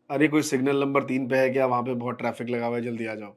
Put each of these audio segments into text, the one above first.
अरे कोई signal number 3 पे है क्या? वहाँ पे बहुत ट्रैफिक लगा हुआ है, जल्दी आ जाओ।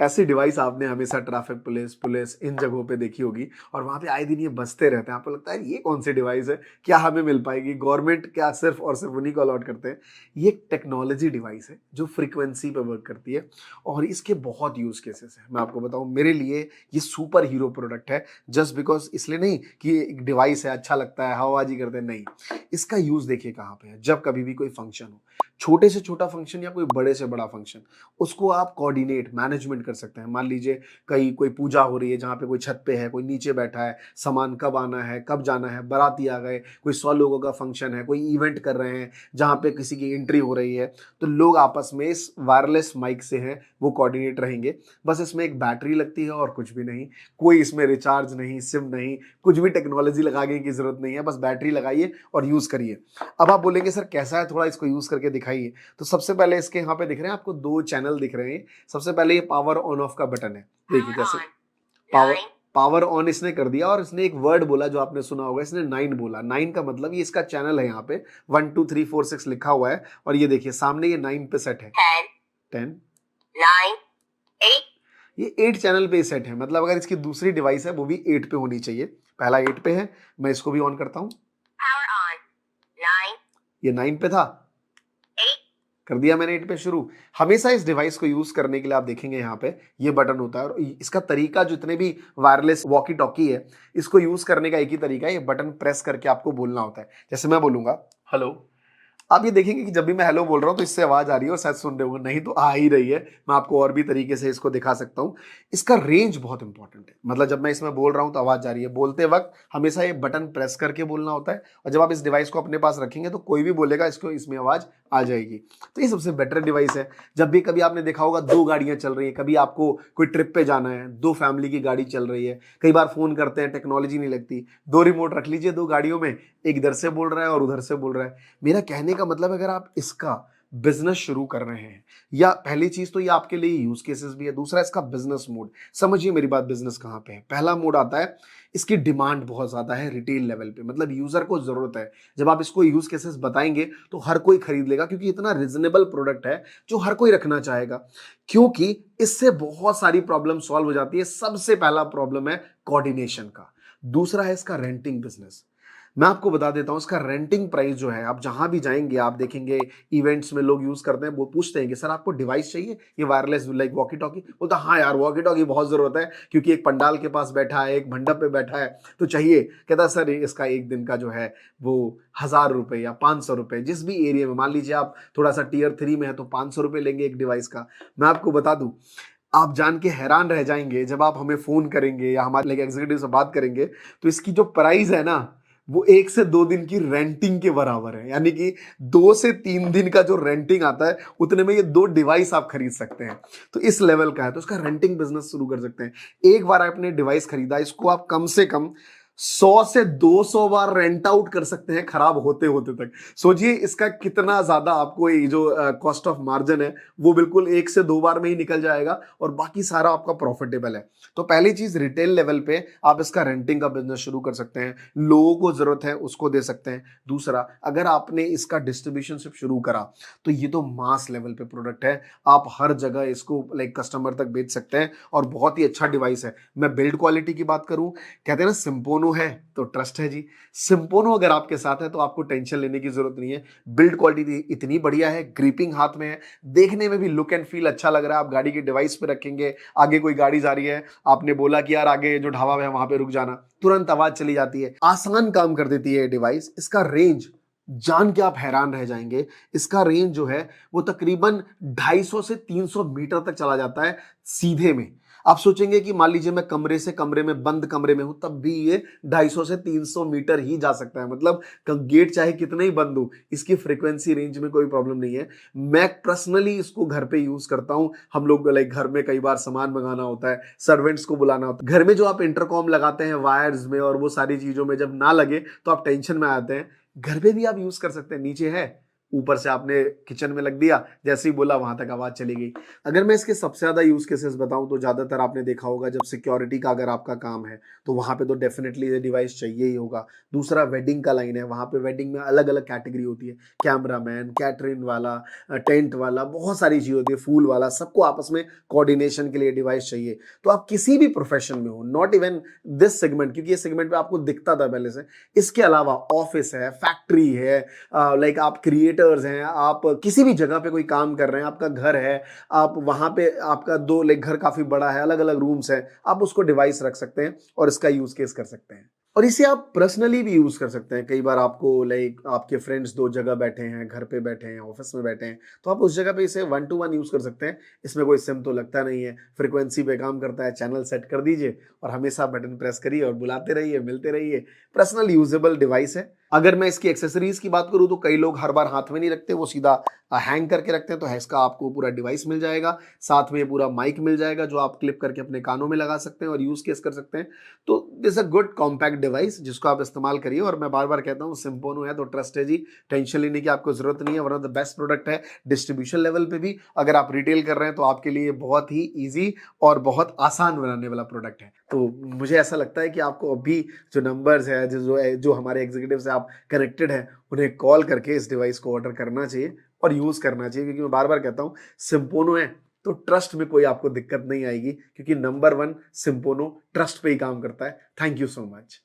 ऐसी डिवाइस आपने हमेशा ट्रैफिक पुलिस पुलिस इन जगहों पे देखी होगी और वहाँ पे आए दिन ये बजते रहते हैं। आपको लगता है ये कौन सी डिवाइस है? क्या हमें मिल पाएगी? गवर्नमेंट क्या सिर्फ और सिर्फ उन्हीं को अलॉट करते हैं? ये एक टेक्नोलॉजी डिवाइस है जो फ्रीक्वेंसी पे वर्क करती है और इसके बहुत यूज केसेस हैं। मैं आपको बताऊं, मेरे लिए ये सुपर हीरो प्रोडक्ट है। जस्ट बिकॉज इसलिए नहीं कि एक डिवाइस है, अच्छा लगता है, हवाबाजी करते हैं, नहीं। इसका यूज देखिए कहाँ पे है। जब कभी भी कोई फंक्शन हो, छोटे से छोटा फंक्शन या कोई बड़े से बड़ा फंक्शन, उसको आप कोऑर्डिनेट मैनेजमेंट कर सकते हैं। मान लीजिए कहीं कोई पूजा हो रही है जहाँ पे कोई छत पे है, कोई नीचे बैठा है, सामान कब आना है, कब जाना है, बाराती आ गए, कोई 100 लोगों का फंक्शन है, कोई इवेंट कर रहे हैं जहाँ पे किसी की एंट्री हो रही है, तो लोग आपस में इस वायरलेस माइक से हैं वो कोऑर्डिनेट रहेंगे। बस इसमें एक बैटरी लगती है और कुछ भी नहीं। कोई इसमें रिचार्ज नहीं, सिम नहीं, कुछ भी टेक्नोलॉजी लगाने की जरूरत नहीं है। बस बैटरी लगाइए और यूज करिए। अब आप बोलेंगे सर कैसा है, थोड़ा इसको यूज करके दिखाइए। तो सबसे पहले इसके यहाँ पे दिख रहे हैं आपको 2 चैनल दिख रहे हैं। सबसे पहले ये पावर ऑन ऑफ का बटन है। देखिए कैसे पावर पावर ऑन इसने कर दिया और इसने एक वर्ड बोला जो आपने सुना होगा, इसने 9 बोला। 9 का मतलब ये इसका चैनल है। यहाँ पे 1 2 3 4 6 लिखा हुआ है और ये देखिए सामने ये 9 पे सेट है। 10 9 8 ये 8 चैनल पे सेट है। मतलब अगर इसकी दूसरी डिवाइस है वो भी 8 पे होनी चाहिए। पहला 8 पे है। मैं इसको भी ऑन करता हूं। ये 9 पे था, कर दिया मैंने 8 पे शुरू। हमेशा इस डिवाइस को यूज करने के लिए आप देखेंगे यहाँ पे ये बटन होता है और इसका तरीका जितने भी वायरलेस वॉकी टॉकी है, इसको यूज करने का एक ही तरीका है, ये बटन प्रेस करके आपको बोलना होता है। जैसे मैं बोलूंगा हेलो, आप ये देखेंगे कि जब भी मैं हेलो बोल रहा हूं तो इससे आवाज आ रही है और शायद सुन रहे होंगे, नहीं तो आ ही रही है। मैं आपको और भी तरीके से इसको दिखा सकता हूं। इसका रेंज बहुत इंपॉर्टेंट है। मतलब जब मैं इसमें बोल रहा हूं तो आवाज जा रही है। बोलते वक्त हमेशा ये बटन प्रेस करके बोलना होता है और जब आप इस डिवाइस को अपने पास रखेंगे तो कोई भी बोलेगा इसको, इसमें आवाज आ जाएगी। तो ये सबसे बेटर डिवाइस है। जब भी कभी आपने देखा होगा 2 गाड़ियां चल रही है, कभी आपको कोई ट्रिप पे जाना है, 2 फैमिली की गाड़ी चल रही है, कई बार फोन करते हैं, टेक्नोलॉजी नहीं लगती, 2 रिमोट रख लीजिए 2 गाड़ियों में, एक इधर से बोल रहा है और उधर से बोल रहा है। मेरा कहने का मतलब अगर आप इसका बिजनेस शुरू कर रहे हैं, या पहली चीज तो ये आपके लिए यूज केसेस भी है, दूसरा इसका बिजनेस मोड। समझिए मेरी बात, बिजनेस कहां पे है। पहला मोड आता है, इसकी डिमांड बहुत ज्यादा है रिटेल लेवल पे, मतलब यूजर को जरूरत है। जब आप इसको यूज केसेस बताएंगे तो हर कोई खरीद लेगा क्योंकि इतना रिजनेबल प्रोडक्ट है जो हर कोई रखना चाहेगा, क्योंकि इससे बहुत सारी प्रॉब्लम सॉल्व हो जाती है। सबसे पहला प्रॉब्लम है कोऑर्डिनेशन का। दूसरा है इसका रेंटिंग बिजनेस। मैं आपको बता देता हूं इसका रेंटिंग प्राइस जो है, आप जहां भी जाएंगे आप देखेंगे इवेंट्स में लोग यूज करते हैं, वो पूछते हैं कि सर आपको डिवाइस चाहिए ये वायरलेस लाइक वॉकी टॉकी। बोलता हाँ यार वॉकी टॉकी बहुत जरूरत है क्योंकि एक पंडाल के पास बैठा है, एक मंडप पे बैठा है तो चाहिए। कहता सर इसका एक दिन का जो है वो 1,000 रुपए या 500 रुपए, जिस भी एरिया में, मान लीजिए आप थोड़ा सा टीयर 3 में है तो 500 रुपए लेंगे एक डिवाइस का। मैं आपको बता दूं, आप जान के हैरान रह जाएंगे जब आप हमें फोन करेंगे या हमारे एग्जीक्यूटिव से बात करेंगे तो इसकी जो प्राइस है ना, वो 1 से 2 दिन की रेंटिंग के बराबर है। यानी कि 2 से 3 दिन का जो रेंटिंग आता है उतने में ये 2 डिवाइस आप खरीद सकते हैं। तो इस लेवल का है, तो इसका रेंटिंग बिजनेस शुरू कर सकते हैं। एक बार आपने डिवाइस खरीदा, इसको आप कम से कम 100 से 200 बार रेंट आउट कर सकते हैं खराब होते होते तक। सोचिए इसका कितना ज्यादा आपको ये जो कॉस्ट ऑफ मार्जिन है वो बिल्कुल 1 से 2 बार में ही निकल जाएगा और बाकी सारा आपका प्रॉफिटेबल है। तो पहली चीज, रिटेल लेवल पे आप इसका रेंटिंग का बिजनेस शुरू कर सकते हैं, लोगों को जरूरत है उसको दे सकते हैं। दूसरा, अगर आपने इसका डिस्ट्रीब्यूशनशिप शुरू करा तो ये तो मास लेवल पे प्रोडक्ट है, आप हर जगह इसको लाइक कस्टमर तक बेच सकते हैं और बहुत ही अच्छा डिवाइस है। मैं बिल्ड क्वालिटी की बात करूं, कहते हैं ना सिम्पोनो है तो ट्रस्ट है जी। सिम्पोनो अगर आपके साथ है तो आपको टेंशन लेने की जरूरत नहीं है। बिल्ड क्वालिटी इतनी बढ़िया है, ग्रिपिंग हाथ में है, देखने में भी लुक एंड फील अच्छा लग रहा है। आप गाड़ी के डिवाइस पे रखेंगे, आगे कोई गाड़ी जा रही है, आपने बोला कि यार आगे जो ढाबा है वहां पे रुक जाना, तुरंत आवाज चली जाती है, आसान काम कर देती है डिवाइस। इसका रेंज जान के आप हैरान रह जाएंगे। इसका रेंज जो है वो तकरीबन 250 से 300 मीटर तक चला जाता है सीधे में। आप सोचेंगे कि मान लीजिए मैं कमरे से कमरे में, बंद कमरे में हूं, तब भी ये 250 से 300 मीटर ही जा सकता है। मतलब गेट चाहे कितने ही बंद हो, इसकी फ्रीक्वेंसी रेंज में कोई प्रॉब्लम नहीं है। मैं पर्सनली इसको घर पे यूज करता हूं। हम लोग लाइक घर में कई बार सामान मंगाना होता है, सर्वेंट्स को बुलाना होता है, घर में जो आप इंटरकॉम लगाते हैं वायर्स में और वो सारी चीजों में जब ना लगे तो आप टेंशन में आते हैं। घर पे भी आप यूज कर सकते हैं। नीचे है ऊपर से आपने किचन में लग दिया, जैसे ही बोला वहां तक आवाज चली गई। अगर मैं इसके सबसे ज्यादा यूज केसेस बताऊं तो ज्यादातर आपने देखा होगा जब सिक्योरिटी का अगर आपका काम है तो वहां पे तो डेफिनेटली ये डिवाइस चाहिए ही होगा। दूसरा वेडिंग का लाइन है, वहां पे वेडिंग में अलग अलग कैटेगरी होती है, कैमरामैन, कैटरिंग वाला, टेंट वाला, बहुत सारी चीज होती है, फूल वाला, सबको आपस में कोऑर्डिनेशन के लिए डिवाइस चाहिए। तो आप किसी भी प्रोफेशन में हो, नॉट इवन दिस सेगमेंट, क्योंकि ये सेगमेंट पे आपको दिखता था पहले से, इसके अलावा ऑफिस है, फैक्ट्री है, लाइक आप क्रिएटर्स हैं, आप किसी भी जगह पे कोई काम कर रहे हैं, आपका घर है, आप वहां पे आपका दो लाइक घर काफी बड़ा है, अलग अलग रूम्स हैं, आप उसको डिवाइस रख सकते हैं और इसका यूज केस कर सकते हैं। और इसे आप पर्सनली भी यूज कर सकते हैं। कई बार आपको लाइक आपके फ्रेंड्स दो जगह बैठे हैं, घर पे बैठे हैं, ऑफिस में बैठे हैं, तो आप उस जगह पे इसे 1 to 1 यूज कर सकते हैं। इसमें कोई सिम तो लगता नहीं है, फ्रिक्वेंसी पे काम करता है, चैनल सेट कर दीजिए और हमेशा बटन प्रेस करिए और बुलाते रहिए, मिलते रहिए। पर्सनल यूजेबल डिवाइस है। अगर मैं इसकी एक्सेसरीज की बात करूं तो कई लोग हर बार हाथ में नहीं रखते, वो सीधा हैंग करके रखते हैं, तो इसका आपको पूरा डिवाइस मिल जाएगा, साथ में पूरा माइक मिल जाएगा जो आप क्लिप करके अपने कानों में लगा सकते हैं और यूज केस कर सकते हैं। तो this a good compact device जिसको आप इस्तेमाल करिए। और मैं बार बार कहता हूँ सिम्पोनो है तो ट्रस्ट है जी, टेंशन लेने की आपको जरूरत नहीं है। One of the best product है डिस्ट्रीब्यूशन लेवल पे भी, अगर आप रिटेल कर रहे हैं तो आपके लिए बहुत ही ईजी और बहुत आसान बनाने वाला प्रोडक्ट है। तो मुझे ऐसा लगता है कि आपको अभी जो नंबर्स है, जो हमारे एग्जीक्यूटिव से आप कनेक्टेड है, उन्हें कॉल करके इस डिवाइस को ऑर्डर करना चाहिए और यूज करना चाहिए। क्योंकि मैं बार बार कहता हूँ सिम्पोनो है तो ट्रस्ट में कोई आपको दिक्कत नहीं आएगी, क्योंकि नंबर 1 सिम्पोनो ट्रस्ट पे ही काम करता है। Thank you so much.